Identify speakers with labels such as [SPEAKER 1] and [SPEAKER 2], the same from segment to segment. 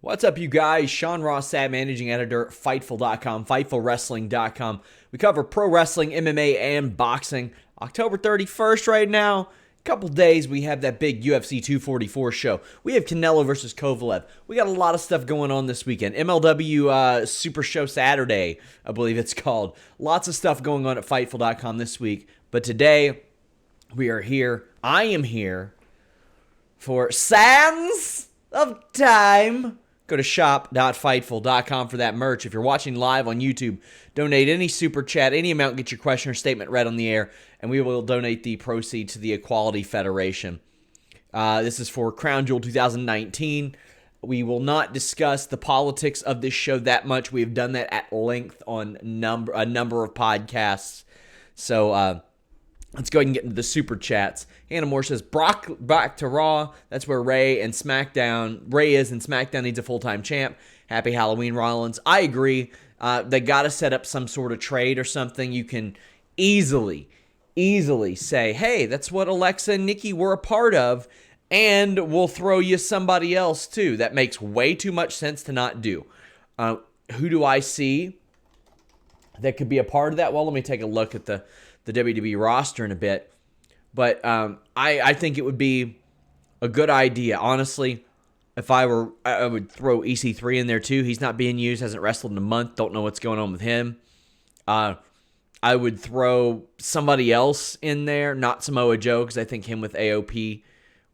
[SPEAKER 1] What's up, you guys? Sean Ross Sapp, managing editor, Fightful.com, FightfulWrestling.com. We cover pro wrestling, MMA, and boxing. October 31st right now. Couple days, we have that big UFC 244 show. We have Canelo versus Kovalev. We got a lot of stuff going on this weekend. MLW Super Show Saturday, I believe it's called. Lots of stuff going on at Fightful.com this week. But today, we are here. I am here for Sands of Time. Go to shop.fightful.com for that merch. If you're watching live on YouTube, donate any super chat, any amount, get your question or statement read on the air, and we will donate the proceeds to the Equality Federation. This is for Crown Jewel 2019. We will not discuss the politics of this show that much. We have done that at length on a number of podcasts. So let's go ahead and get into the super chats. Hannah Moore says, Brock back to Raw. That's where Ray is, and SmackDown needs a full-time champ. Happy Halloween, Rollins. I agree. They got to set up some sort of trade or something. You can easily say, hey, that's what Alexa and Nikki were a part of, and we'll throw you somebody else too. That makes way too much sense to not do. Who do I see that could be a part of that? Well, let me take a look at the WWE roster in a bit. But I think it would be a good idea. Honestly, if I would throw EC3 in there too. He's not being used, hasn't wrestled in a month. Don't know what's going on with him. I would throw somebody else in there, not Samoa Joe, because I think him with AOP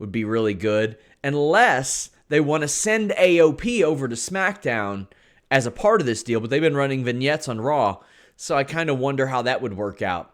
[SPEAKER 1] would be really good. Unless they want to send AOP over to SmackDown as a part of this deal, but they've been running vignettes on Raw. So I kind of wonder how that would work out.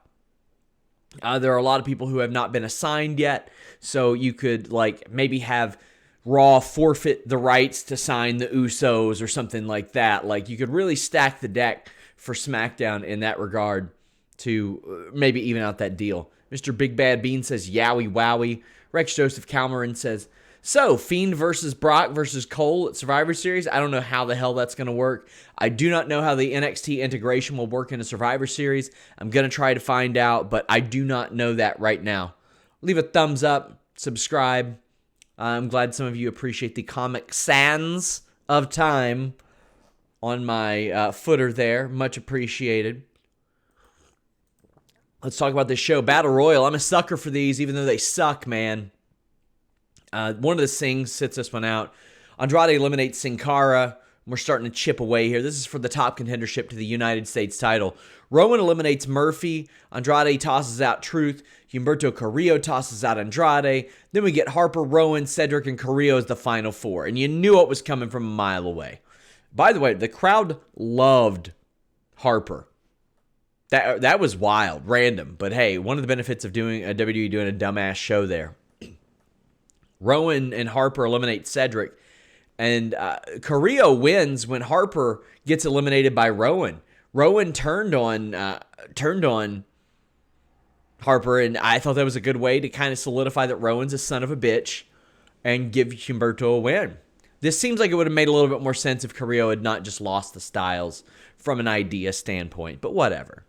[SPEAKER 1] There are a lot of people who have not been assigned yet, so you could maybe have Raw forfeit the rights to sign the Usos or something like that. Like, you could really stack the deck for SmackDown in that regard to maybe even out that deal. Mr. Big Bad Bean says, yowie wowie. Rex Joseph Calmerin says, so, Fiend versus Brock versus Cole at Survivor Series. I don't know how the hell that's going to work. I do not know how the NXT integration will work in a Survivor Series. I'm going to try to find out, but I do not know that right now. Leave a thumbs up, subscribe. I'm glad some of you appreciate the comic sans of time on my footer there. Much appreciated. Let's talk about this show. Battle Royal. I'm a sucker for these, even though they suck, man. One of the Sings sits this one out. Andrade eliminates Sin Cara. We're starting to chip away here. This is for the top contendership to the United States title. Rowan eliminates Murphy. Andrade tosses out Truth. Humberto Carrillo tosses out Andrade. Then we get Harper, Rowan, Cedric, and Carrillo as the final four. And you knew it was coming from a mile away. By the way, the crowd loved Harper. That was wild, random. But hey, one of the benefits of doing a WWE doing a dumbass show there. Rowan and Harper eliminate Cedric, and Carrillo wins when Harper gets eliminated by Rowan. Rowan turned on Harper, and I thought that was a good way to kind of solidify that Rowan's a son of a bitch and give Humberto a win. This seems like it would have made a little bit more sense if Carrillo had not just lost the Styles from an idea standpoint, but whatever.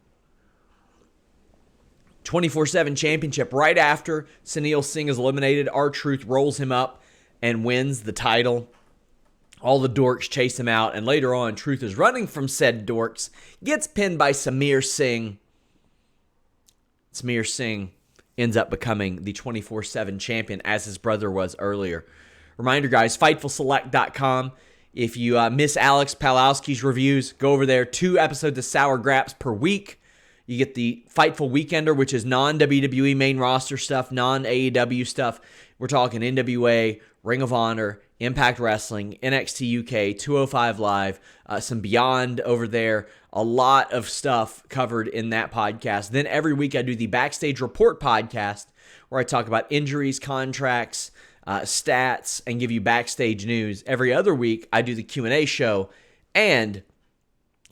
[SPEAKER 1] 24/7 championship. Right after Sunil Singh is eliminated, R-Truth rolls him up and wins the title. All the dorks chase him out, and later on, Truth is running from said dorks, gets pinned by Samir Singh. Samir Singh ends up becoming the 24/7 champion, as his brother was earlier. Reminder, guys, FightfulSelect.com. If you miss Alex Palowski's reviews, go over there. 2 episodes of Sour Graps per week. You get the Fightful Weekender, which is non-WWE main roster stuff, non-AEW stuff. We're talking NWA, Ring of Honor, Impact Wrestling, NXT UK, 205 Live, some Beyond over there. A lot of stuff covered in that podcast. Then every week I do the Backstage Report podcast, where I talk about injuries, contracts, stats, and give you backstage news. Every other week I do the Q&A show, and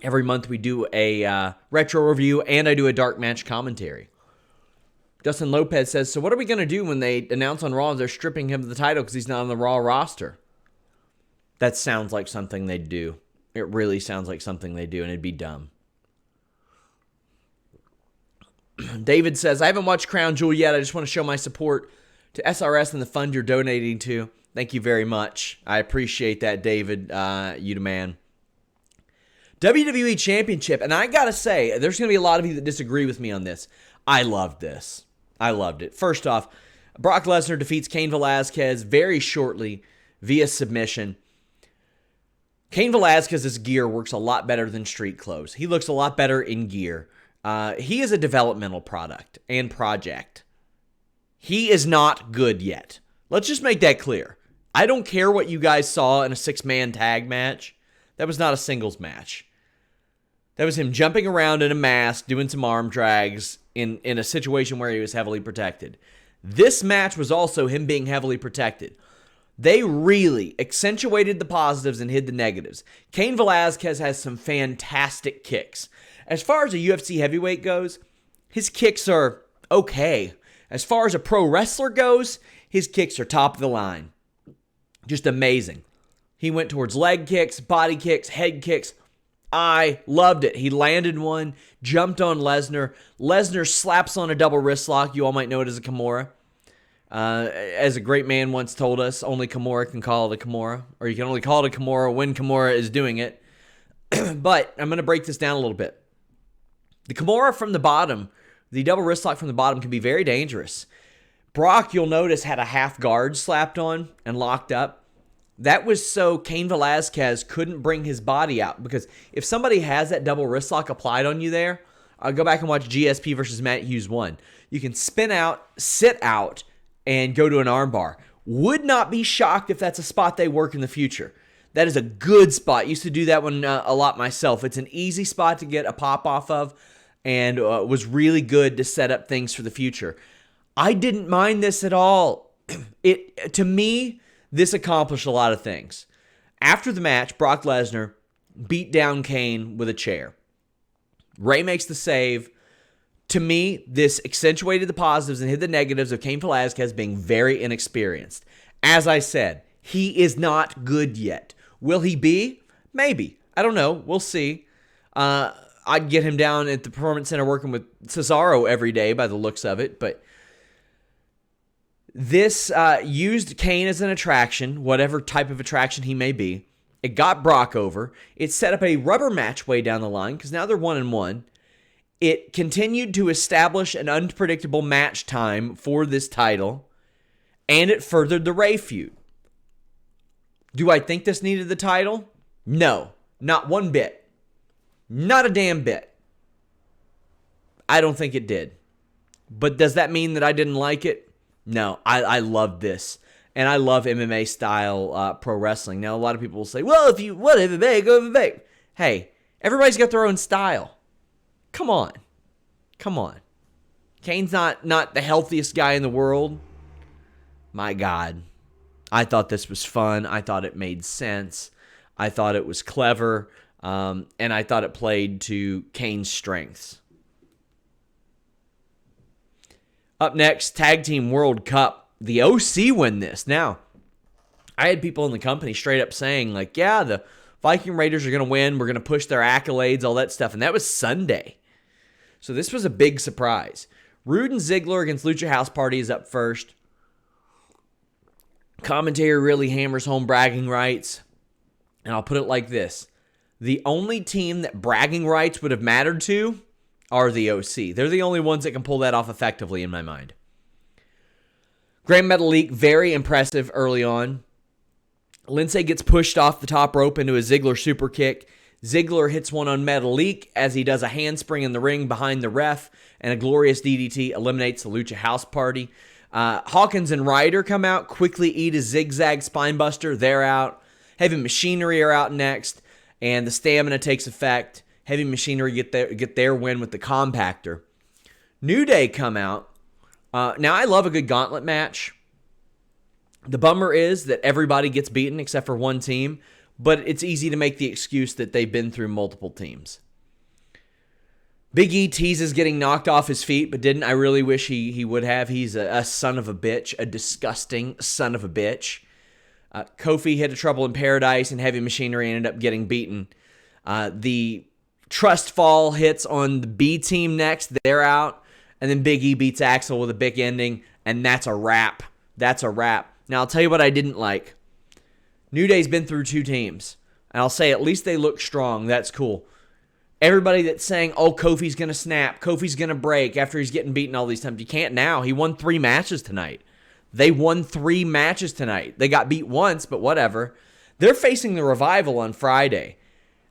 [SPEAKER 1] every month we do a retro review, and I do a dark match commentary. Dustin Lopez says, so what are we going to do when they announce on Raw they're stripping him of the title because he's not on the Raw roster? That sounds like something they'd do. It really sounds like something they do, and it'd be dumb. David says, I haven't watched Crown Jewel yet. I just want to show my support to SRS and the fund you're donating to. Thank you very much. I appreciate that, David. You the man. WWE Championship, and I gotta say, there's gonna be a lot of you that disagree with me on this. I loved this. I loved it. First off, Brock Lesnar defeats Cain Velasquez very shortly via submission. Cain Velasquez's gear works a lot better than street clothes. He looks a lot better in gear. He is a developmental product and project. He is not good yet. Let's just make that clear. I don't care what you guys saw in a 6-man tag match. That was not a singles match. That was him jumping around in a mask, doing some arm drags in a situation where he was heavily protected. This match was also him being heavily protected. They really accentuated the positives and hid the negatives. Cain Velasquez has some fantastic kicks. As far as a UFC heavyweight goes, his kicks are okay. As far as a pro wrestler goes, his kicks are top of the line. Just amazing. He went towards leg kicks, body kicks, head kicks. I loved it. He landed one, jumped on Lesnar. Lesnar slaps on a double wrist lock. You all might know it as a Kimura. As a great man once told us, only Kimura can call it a Kimura. Or you can only call it a Kimura when Kimura is doing it. But I'm going to break this down a little bit. The Kimura from the bottom, the double wrist lock from the bottom can be very dangerous. Brock, you'll notice, had a half guard slapped on and locked up. That was so Cain Velasquez couldn't bring his body out. Because if somebody has that double wrist lock applied on you there, go back and watch GSP versus Matt Hughes 1. You can spin out, sit out, and go to an armbar. Would not be shocked if that's a spot they work in the future. That is a good spot. Used to do that one a lot myself. It's an easy spot to get a pop off of, and was really good to set up things for the future. I didn't mind this at all. To me, this accomplished a lot of things. After the match, Brock Lesnar beat down Cain with a chair. Ray makes the save. To me, this accentuated the positives and hid the negatives of Cain Velasquez being very inexperienced. As I said, he is not good yet. Will he be? Maybe. I don't know. We'll see. I'd get him down at the Performance Center working with Cesaro every day by the looks of it, but this used Cain as an attraction, whatever type of attraction he may be. It got Brock over. It set up a rubber match way down the line because now they're 1-1. It continued to establish an unpredictable match time for this title, and it furthered the Ray feud. Do I think this needed the title? No, not one bit. Not a damn bit. I don't think it did. But does that mean that I didn't like it? No, I love this. And I love MMA style pro wrestling. Now, a lot of people will say, well, if you want MMA, go MMA. Hey, everybody's got their own style. Come on. Come on. Cain's not the healthiest guy in the world. My God. I thought this was fun. I thought it made sense. I thought it was clever. And I thought it played to Cain's strengths. Up next, Tag Team World Cup. The OC win this. Now, I had people in the company straight up saying, like, yeah, the Viking Raiders are going to win. We're going to push their accolades, all that stuff. And that was Sunday. So this was a big surprise. Rude and Ziggler against Lucha House Party is up first. Commentary really hammers home bragging rights. And I'll put it like this. The only team that bragging rights would have mattered to are the OC. They're the only ones that can pull that off effectively in my mind. Grand Metalik, very impressive early on. Lindsay gets pushed off the top rope into a Ziggler super kick. Ziggler hits one on Metalik as he does a handspring in the ring behind the ref, and a glorious DDT eliminates the Lucha House Party. Hawkins and Ryder come out, quickly eat a zigzag spinebuster. They're out. Heavy Machinery are out next, and the stamina takes effect. Heavy Machinery get their win with the compactor. New Day come out. Now, I love a good gauntlet match. The bummer is that everybody gets beaten except for one team, but it's easy to make the excuse that they've been through multiple teams. Big E teases getting knocked off his feet, but didn't. I really wish he would have. He's a son of a bitch, a disgusting son of a bitch. Kofi hit a Trouble in Paradise, and Heavy Machinery ended up getting beaten. The Trust Fall hits on the B team next. They're out. And then Big E beats Axel with a big ending, and that's a wrap. That's a wrap. Now, I'll tell you what I didn't like. New Day's been through 2 teams. And I'll say at least they look strong. That's cool. Everybody that's saying, oh, Kofi's going to snap, Kofi's going to break after he's getting beaten all these times. You can't now. He won 3 matches tonight. They won 3 matches tonight. They got beat once, but whatever. They're facing the Revival on Friday.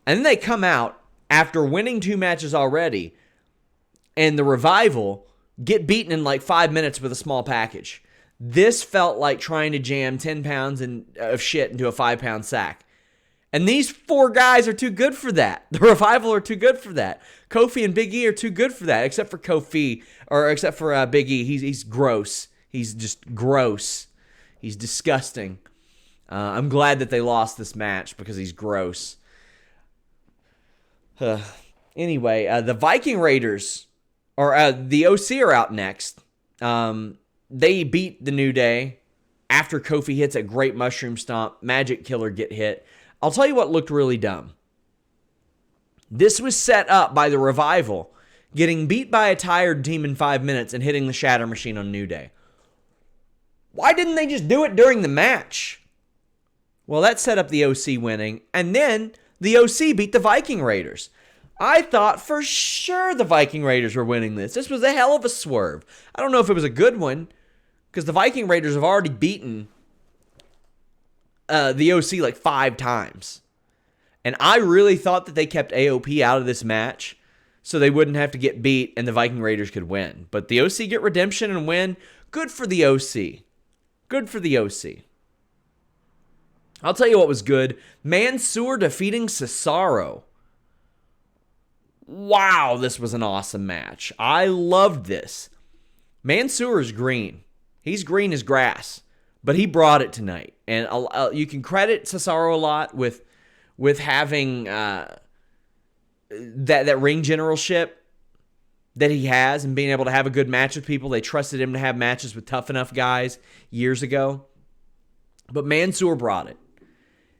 [SPEAKER 1] And then they come out after winning 2 matches already, and the Revival get beaten in like 5 minutes with a small package. This felt like trying to jam 10 pounds of shit into a 5-pound sack. And these 4 guys are too good for that. The Revival are too good for that. Kofi and Big E are too good for that, except for Big E. He's gross. He's just gross. He's disgusting. I'm glad that they lost this match because he's gross. Anyway, the Viking Raiders, or the OC are out next. They beat the New Day after Kofi hits a great mushroom stomp. Magic Killer get hit. I'll tell you what looked really dumb. This was set up by the Revival getting beat by a tired team in 5 minutes and hitting the Shatter Machine on New Day. Why didn't they just do it during the match? Well, that set up the OC winning, and then the OC beat the Viking Raiders. I thought for sure the Viking Raiders were winning this. This was a hell of a swerve. I don't know if it was a good one, because the Viking Raiders have already beaten the OC like 5 times. And I really thought that they kept AOP out of this match so they wouldn't have to get beat and the Viking Raiders could win. But the OC get redemption and win. Good for the OC. Good for the OC. I'll tell you what was good. Mansoor defeating Cesaro. Wow, this was an awesome match. I loved this. Mansoor is green. He's green as grass. But he brought it tonight. And you can credit Cesaro a lot with having that ring generalship that he has and being able to have a good match with people. They trusted him to have matches with tough enough guys years ago. But Mansoor brought it.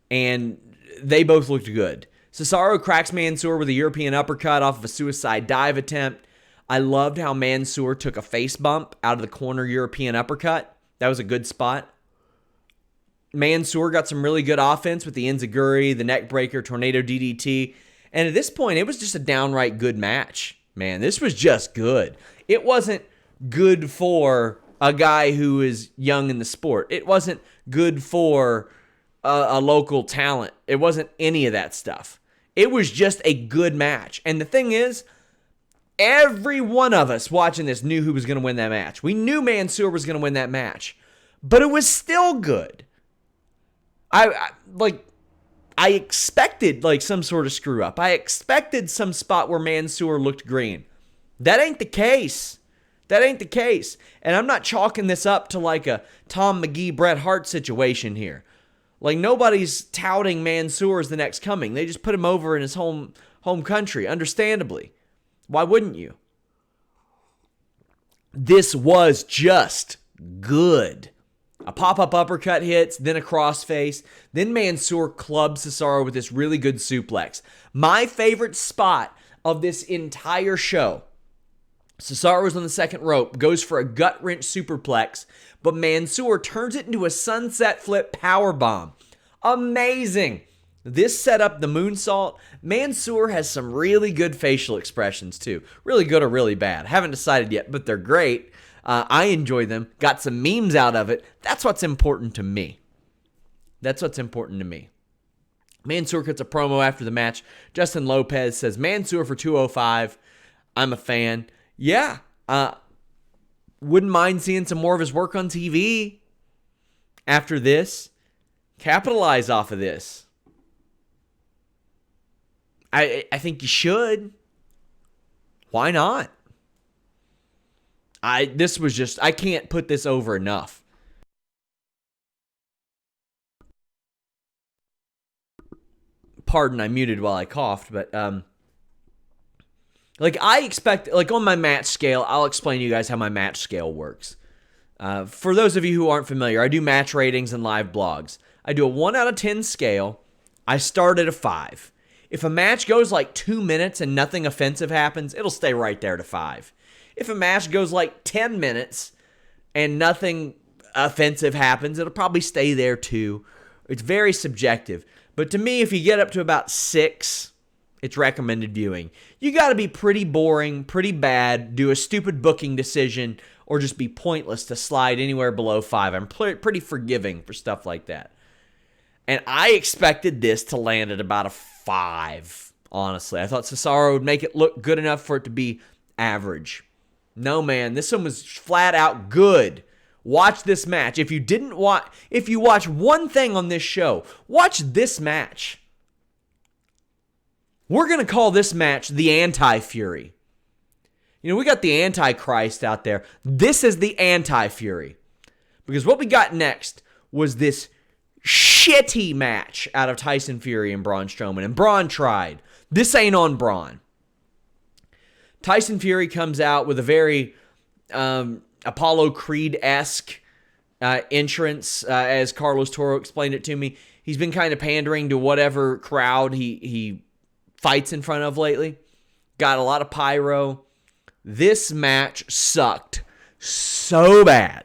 [SPEAKER 1] And they both looked good. Cesaro cracks Mansoor with a European uppercut off of a suicide dive attempt. I loved how Mansoor took a face bump out of the corner European uppercut. That was a good spot. Mansoor got some really good offense with the enziguri, the neck breaker, tornado DDT. And at this point, it was just a downright good match. Man, this was just good. It wasn't good for a guy who is young in the sport. It wasn't good for a local talent. It wasn't any of that stuff. It was just a good match. And the thing is, every one of us watching this knew who was going to win that match. We knew Mansoor was going to win that match. But it was still good. I expected like some sort of screw up. I expected some spot where Mansoor looked green. That ain't the case. That ain't the case. And I'm not chalking this up to like a Tom McGee, Bret Hart situation here. Like nobody's touting Mansoor as the next coming. They just put him over in his home country, understandably. Why wouldn't you? This was just good. A pop-up uppercut hits, then a crossface. Then Mansoor clubs Cesaro with this really good suplex. My favorite spot of this entire show. Cesaro's on the second rope, goes for a gut-wrench superplex, but Mansoor turns it into a sunset flip powerbomb. Amazing. This set up the moonsault. Mansoor has some really good facial expressions too. Really good or really bad. Haven't decided yet, but they're great. I enjoy them. Got some memes out of it. That's what's important to me. That's what's important to me. Mansoor cuts a promo after the match. Justin Lopez says, Mansoor for 205. I'm a fan. Yeah. Wouldn't mind seeing some more of his work on TV after this. Capitalize off of this. I think you should. Why not? I can't put this over enough. Pardon, I muted while I coughed, but I expect, on my match scale, I'll explain to you guys how my match scale works. For those of you who aren't familiar, I do match ratings and live blogs. I do a 1 out of 10 scale. I start at a 5. If a match goes like 2 minutes and nothing offensive happens, it'll stay right there at a 5. If a match goes like 10 minutes and nothing offensive happens, it'll probably stay there too. It's very subjective. But to me, if you get up to about 6, it's recommended viewing. You got to be pretty boring, pretty bad, do a stupid booking decision, or just be pointless to slide anywhere below 5. I'm pretty forgiving for stuff like that. And I expected this to land at about a 5, honestly. I thought Cesaro would make it look good enough for it to be average. No, man, this one was flat out good. Watch this match. If you watch one thing on this show, watch this match. We're going to call this match the Anti-Fury. You know, we got the Antichrist out there. This is the Anti-Fury. Because what we got next was this shitty match out of Tyson Fury and Braun Strowman. And Braun tried. This ain't on Braun. Tyson Fury comes out with a very Apollo Creed-esque entrance, as Carlos Toro explained it to me. He's been kind of pandering to whatever crowd he fights in front of lately. Got a lot of pyro. This match sucked so bad.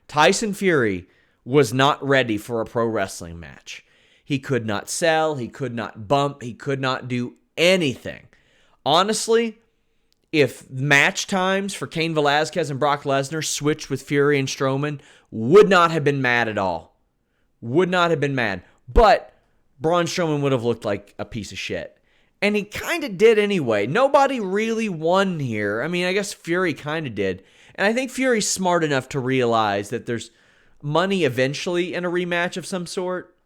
[SPEAKER 1] Tyson Fury was not ready for a pro wrestling match. He could not sell. He could not bump. He could not do anything. Honestly, if match times for Cain Velasquez and Brock Lesnar switched with Fury and Strowman, would not have been mad at all. Would not have been mad. But Braun Strowman would have looked like a piece of shit. And he kind of did anyway. Nobody really won here. I mean, I guess Fury kind of did. And I think Fury's smart enough to realize that there's money eventually in a rematch of some sort.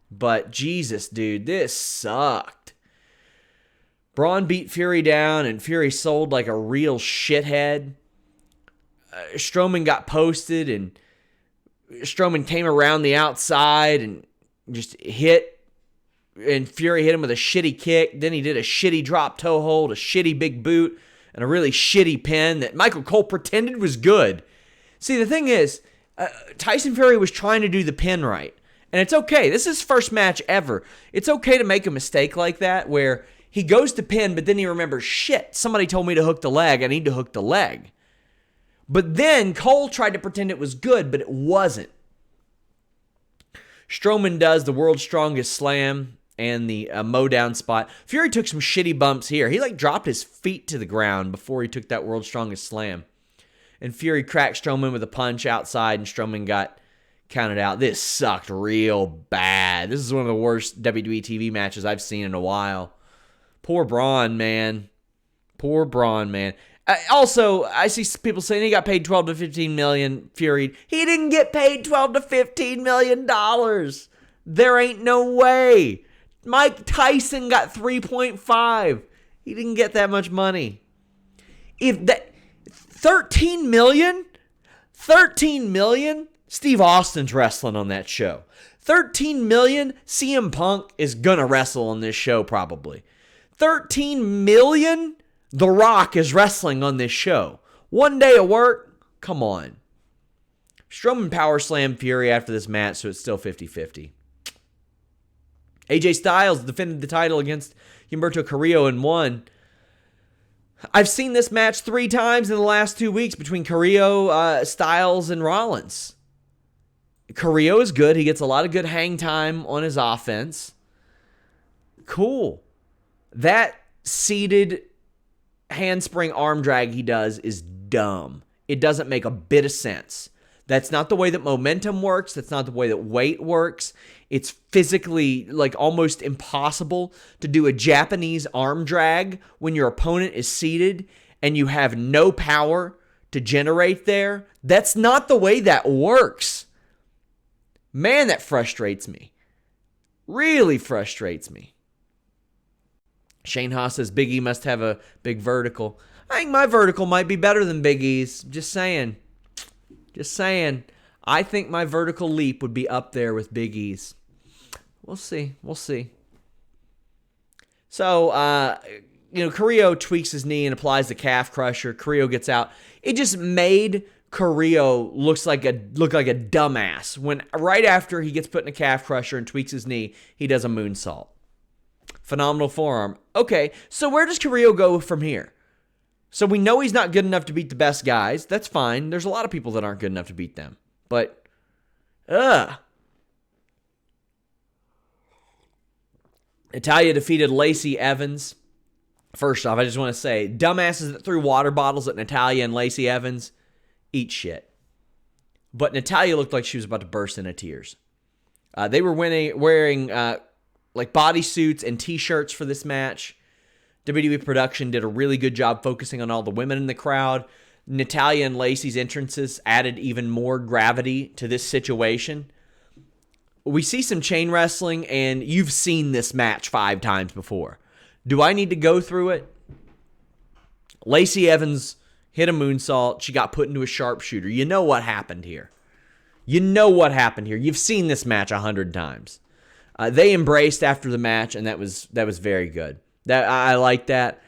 [SPEAKER 1] But Jesus, dude, this sucked. Braun beat Fury down, and Fury sold like a real shithead. Strowman got posted, and Strowman came around the outside and just hit, and Fury hit him with a shitty kick. Then he did a shitty drop toe hold, a shitty big boot, and a really shitty pin that Michael Cole pretended was good. See, the thing is, Tyson Fury was trying to do the pin right, and it's okay. This is his first match ever. It's okay to make a mistake like that where he goes to pin, but then he remembers, shit, somebody told me to hook the leg. I need to hook the leg. But then Cole tried to pretend it was good, but it wasn't. Strowman does the world's strongest slam and the mow down spot. Fury took some shitty bumps here. He dropped his feet to the ground before he took that world's strongest slam. And Fury cracked Strowman with a punch outside, and Strowman got counted out. This sucked real bad. This is one of the worst WWE TV matches I've seen in a while. Poor Braun, man. Poor Braun, man. Also, I see people saying he got paid $12 to $15 million, Fury. He didn't get paid $12 to $15 million. There ain't no way. Mike Tyson got 3.5. He didn't get that much money. If that $13 million? $13 million? Steve Austin's wrestling on that show. $13 million? CM Punk is gonna wrestle on this show probably. $13 million? The Rock is wrestling on this show. One day of work? Come on. Strowman power slammed Fury after this match, so it's still 50-50. AJ Styles defended the title against Humberto Carrillo and won. I've seen this match 3 times in the last 2 weeks between Carrillo, Styles, and Rollins. Carrillo is good. He gets a lot of good hang time on his offense. Cool. That seated handspring arm drag he does is dumb. It doesn't make a bit of sense. That's not the way that momentum works. That's not the way that weight works. It's physically almost impossible to do a Japanese arm drag when your opponent is seated and you have no power to generate there. That's not the way that works. Man, that frustrates me. Really frustrates me. Shane Haas says Big E must have a big vertical. I think my vertical might be better than Big E's. Just saying. Just saying. I think my vertical leap would be up there with Big E's. We'll see. We'll see. So, Carrillo tweaks his knee and applies the calf crusher. Carrillo gets out. It just made Carrillo look like a dumbass when right after he gets put in a calf crusher and tweaks his knee, he does a moonsault. Phenomenal forearm. Okay, so where does Carrillo go from here? So we know he's not good enough to beat the best guys. That's fine. There's a lot of people that aren't good enough to beat them. But, ugh. Natalya defeated Lacey Evans. First off, I just want to say, dumbasses that threw water bottles at Natalya and Lacey Evans, eat shit. But Natalya looked like she was about to burst into tears. They were wearing like bodysuits and t-shirts for this match. WWE production did a really good job focusing on all the women in the crowd. Natalya and Lacey's entrances added even more gravity to this situation. We see some chain wrestling, and you've seen this match 5 times before. Do I need to go through it? Lacey Evans hit a moonsault. She got put into a sharpshooter. You know what happened here. You've seen this match 100 times. They embraced after the match, and that was very good. I like that.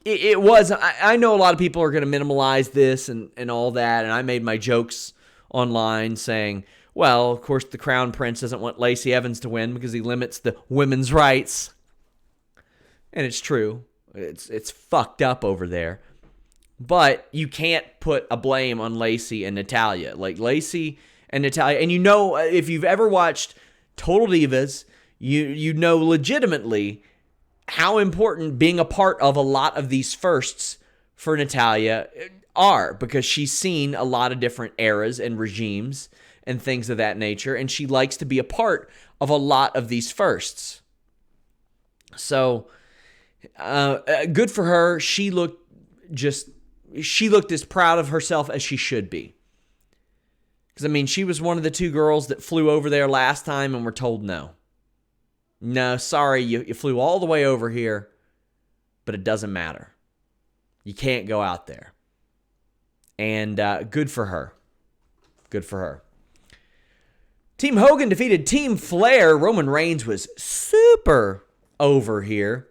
[SPEAKER 1] It was. I know a lot of people are going to minimalize this and all that, and I made my jokes online saying, well, of course, the Crown Prince doesn't want Lacey Evans to win because he limits the women's rights. And it's true. It's fucked up over there. But you can't put a blame on Lacey and Natalya. Like, Lacey and Natalya, and you know, if you've ever watched Total Divas, you know legitimately how important being a part of a lot of these firsts for Natalya are, because she's seen a lot of different eras and regimes and things of that nature, and she likes to be a part of a lot of these firsts. So, good for her. She looked as proud of herself as she should be. Because, I mean, she was one of the 2 girls that flew over there last time and were told no. No, sorry, you flew all the way over here, but it doesn't matter. You can't go out there. And good for her. Good for her. Team Hogan defeated Team Flair. Roman Reigns was super over here.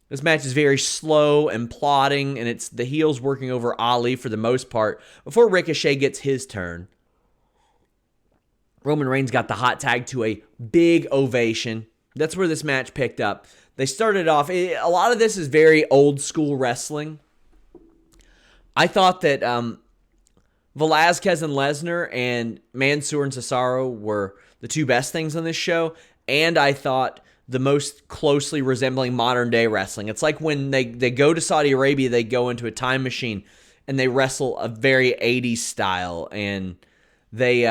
[SPEAKER 1] This match is very slow and plodding, and it's the heels working over Ali for the most part before Ricochet gets his turn. Roman Reigns got the hot tag to a big ovation. That's where this match picked up. They started off, a lot of this is very old school wrestling. I thought that Velasquez and Lesnar and Mansoor and Cesaro were the 2 best things on this show, and I thought the most closely resembling modern day wrestling. It's like when they go to Saudi Arabia, they go into a time machine and they wrestle a very 80s style, and they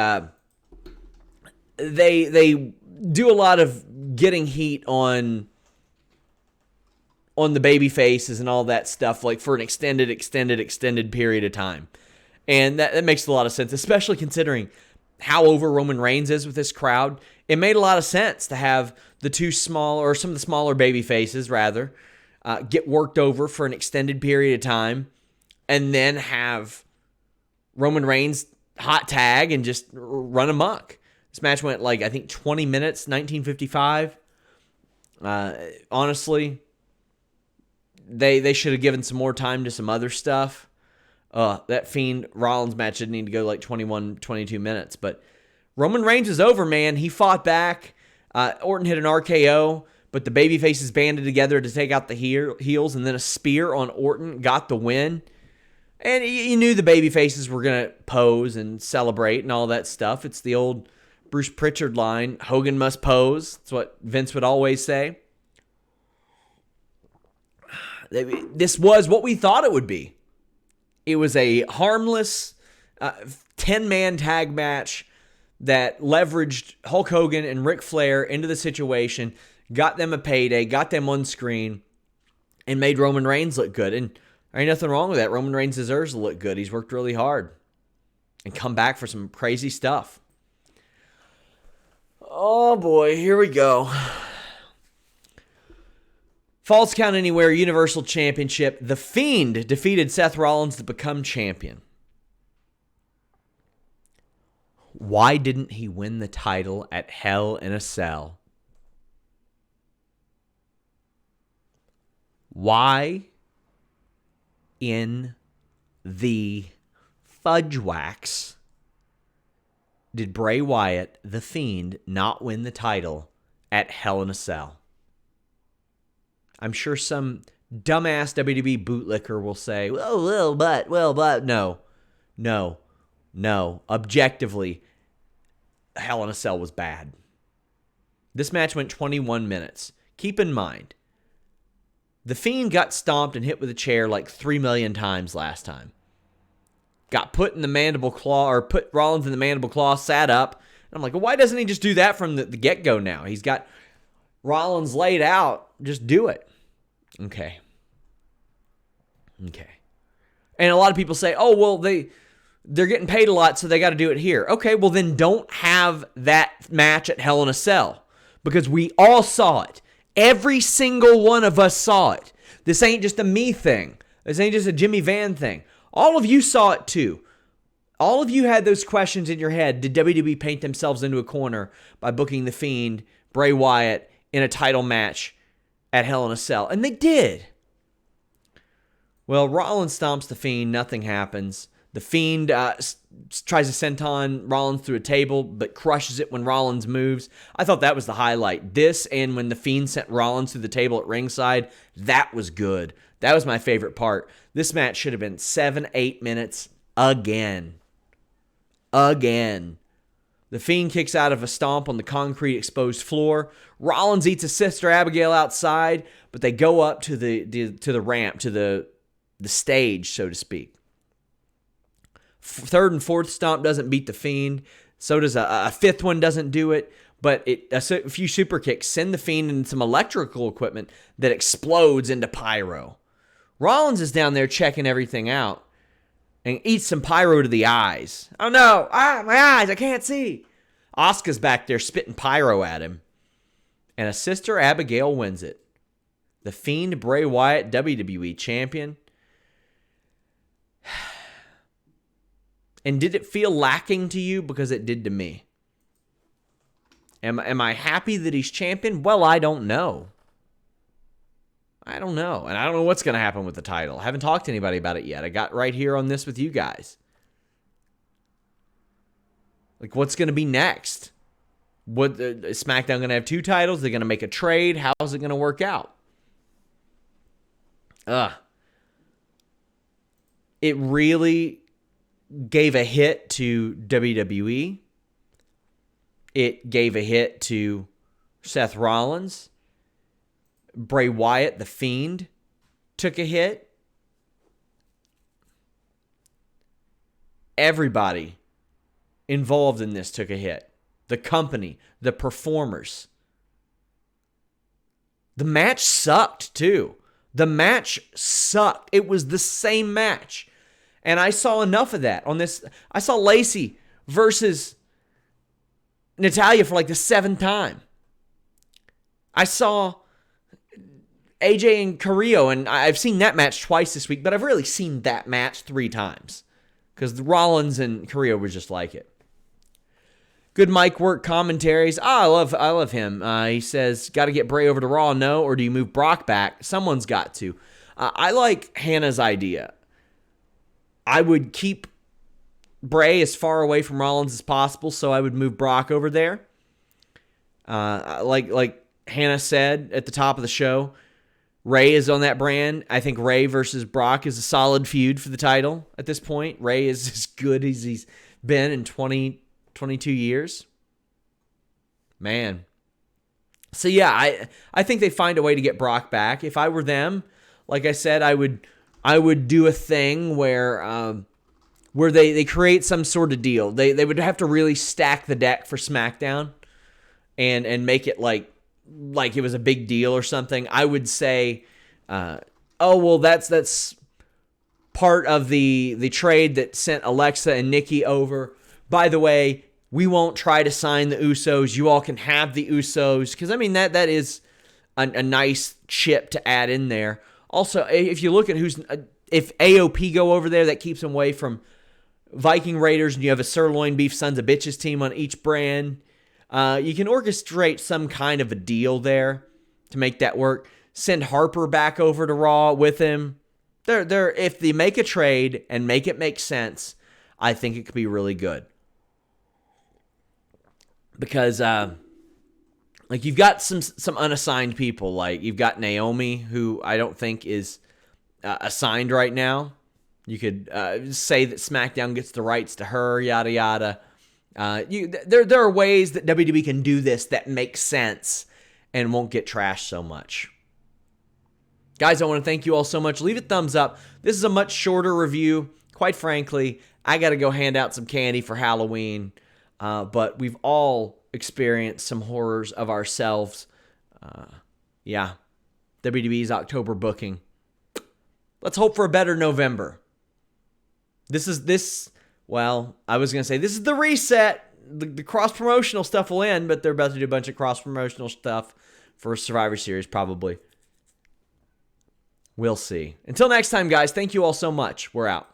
[SPEAKER 1] do a lot of getting heat on the baby faces and all that stuff, like for an extended period of time. And that makes a lot of sense, especially considering how over Roman Reigns is with this crowd. It made a lot of sense to have the 2 small, or some of the smaller baby faces rather, get worked over for an extended period of time, and then have Roman Reigns hot tag and just run amok. This match went like, I think, 20 minutes, 1955. Honestly, they should have given some more time to some other stuff. That Fiend Rollins match didn't need to go like 21, 22 minutes. But Roman Reigns is over, man. He fought back. Orton hit an RKO, but the babyfaces banded together to take out the heels, and then a spear on Orton got the win. And you knew the babyfaces were going to pose and celebrate and all that stuff. It's the old Bruce Pritchard line, Hogan must pose. That's what Vince would always say. This was what we thought it would be. It was a harmless 10-man tag match that leveraged Hulk Hogan and Ric Flair into the situation, got them a payday, got them on screen, and made Roman Reigns look good. And there ain't nothing wrong with that. Roman Reigns deserves to look good. He's worked really hard and come back for some crazy stuff. Oh boy, here we go. Falls Count Anywhere Universal Championship. The Fiend defeated Seth Rollins to become champion. Why didn't he win the title at Hell in a Cell? Why in the fudge wax did Bray Wyatt, the Fiend, not win the title at Hell in a Cell? I'm sure some dumbass WWE bootlicker will say, well, but. No. Objectively, Hell in a Cell was bad. This match went 21 minutes. Keep in mind, The Fiend got stomped and hit with a chair like 3 million times last time. Got put in the mandible claw, or put Rollins in the mandible claw, sat up. And I'm like, well, why doesn't he just do that from the get-go now? He's got Rollins laid out. Just do it. Okay. And a lot of people say, oh, well, they're getting paid a lot, so they got to do it here. Okay, well, then don't have that match at Hell in a Cell, because we all saw it. Every single one of us saw it. This ain't just a me thing. This ain't just a Jimmy Van thing. All of you saw it too. All of you had those questions in your head. Did WWE paint themselves into a corner by booking The Fiend, Bray Wyatt, in a title match at Hell in a Cell? And they did. Well, Rollins stomps The Fiend. Nothing happens. The Fiend tries to senton Rollins through a table, but crushes it when Rollins moves. I thought that was the highlight. This, and when The Fiend sent Rollins through the table at ringside, that was good. That was my favorite part. This match should have been 7-8 minutes again. The Fiend kicks out of a stomp on the concrete exposed floor. Rollins eats a Sister Abigail outside, but they go up to the ramp, to the stage, so to speak. Third and fourth stomp doesn't beat The Fiend. So does a fifth one doesn't do it. But a few super kicks send The Fiend into some electrical equipment that explodes into pyro. Rollins is down there checking everything out and eats some pyro to the eyes. Oh no, my eyes, I can't see. Asuka's back there spitting pyro at him. And a Sister Abigail wins it. The Fiend, Bray Wyatt, WWE Champion. And did it feel lacking to you? Because it did to me. Am I happy that he's champion? Well, I don't know. And I don't know what's going to happen with the title. I haven't talked to anybody about it yet. I got right here on this with you guys. Like, what's going to be next? Is SmackDown going to have 2 titles? They're going to make a trade? How's it going to work out? It really gave a hit to WWE. It gave a hit to Seth Rollins. Bray Wyatt, The Fiend, took a hit. Everybody involved in this took a hit. The company, the performers. The match sucked too. The match sucked. It was the same match. And I saw enough of that on this. I saw Lacey versus Natalya for like the 7th time. I saw AJ and Carrillo, and I've seen that match twice this week, but I've really seen that match 3 times because Rollins and Carrillo were just like it. Good mic work commentaries. I love him. He says, got to get Bray over to Raw, no? Or do you move Brock back? Someone's got to. I like Hannah's idea. I would keep Bray as far away from Rollins as possible, so I would move Brock over there. Like Hannah said at the top of the show, Ray is on that brand. I think Ray versus Brock is a solid feud for the title at this point. Ray is as good as he's been in 22 years. Man. So yeah, I think they find a way to get Brock back. If I were them, like I said, I would do a thing where they create some sort of deal. They would have to really stack the deck for SmackDown and make it like it was a big deal or something. I would say, that's part of the trade that sent Alexa and Nikki over. By the way, we won't try to sign the Usos. You all can have the Usos. Because, I mean, that is a nice chip to add in there. Also, if you look at if AOP go over there, that keeps them away from Viking Raiders, and you have a sirloin beef sons of bitches team on each brand. You can orchestrate some kind of a deal there to make that work. Send Harper back over to Raw with him. If they make a trade and make it make sense, I think it could be really good. Because you've got some unassigned people. Like you've got Naomi, who I don't think is assigned right now. You could say that SmackDown gets the rights to her, yada, yada. There are ways that WWE can do this that make sense and won't get trashed so much. Guys, I want to thank you all so much. Leave a thumbs up. This is a much shorter review. Quite frankly, I got to go hand out some candy for Halloween. But we've all experienced some horrors of ourselves. WWE's October booking. Let's hope for a better November. This is the reset. The cross-promotional stuff will end, but they're about to do a bunch of cross-promotional stuff for Survivor Series, probably. We'll see. Until next time, guys, thank you all so much. We're out.